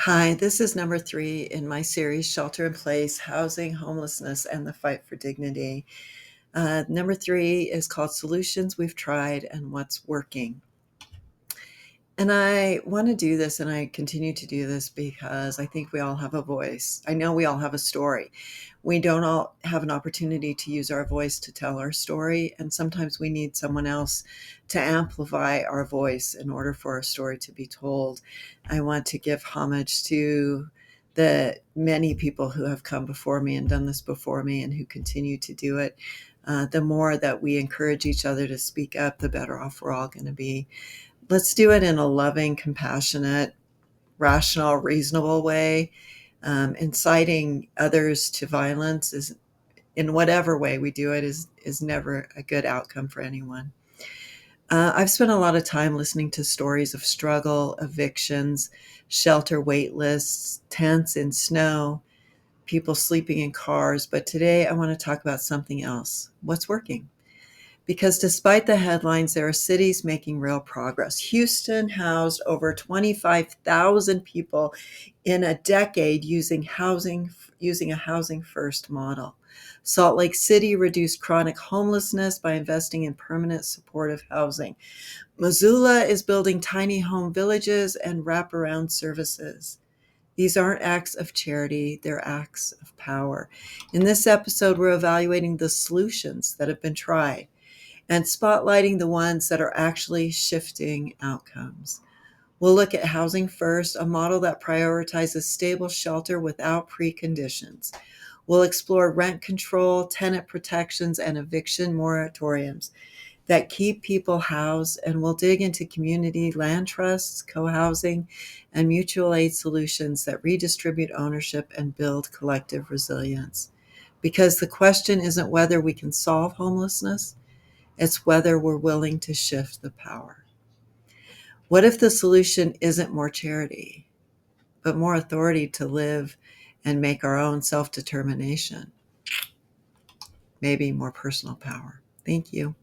Hi, this is number 3 in my series, Shelter in Place, Housing, Homelessness, and the Fight for Dignity. Number 3 is called Solutions We've Tried and What's Working. And I want to do this, and I continue to do this because I think we all have a voice. I know we all have a story. We don't all have an opportunity to use our voice to tell our story, and sometimes we need someone else to amplify our voice in order for our story to be told. I want to give homage to the many people who have come before me and done this before me and who continue to do it. The more that we encourage each other to speak up, the better off we're all going to be. Let's do it in a loving, compassionate, rational, reasonable way. Inciting others to violence is, in whatever way we do it, is never a good outcome for anyone. I've spent a lot of time listening to stories of struggle, evictions, shelter wait lists, tents in snow, people sleeping in cars. But today I want to talk about something else. What's working? Because despite the headlines, there are cities making real progress. Houston housed over 25,000 people in a decade using a housing first model. Salt Lake City reduced chronic homelessness by investing in permanent supportive housing. Missoula is building tiny home villages and wraparound services. These aren't acts of charity, they're acts of power. In this episode, we're evaluating the solutions that have been tried and spotlighting the ones that are actually shifting outcomes. We'll look at Housing First, a model that prioritizes stable shelter without preconditions. We'll explore rent control, tenant protections, and eviction moratoriums that keep people housed, and we'll dig into community land trusts, co-housing, and mutual aid solutions that redistribute ownership and build collective resilience. Because the question isn't whether we can solve homelessness, it's whether we're willing to shift the power. What if the solution isn't more charity, but more authority to live and make our own self-determination? Maybe more personal power. Thank you.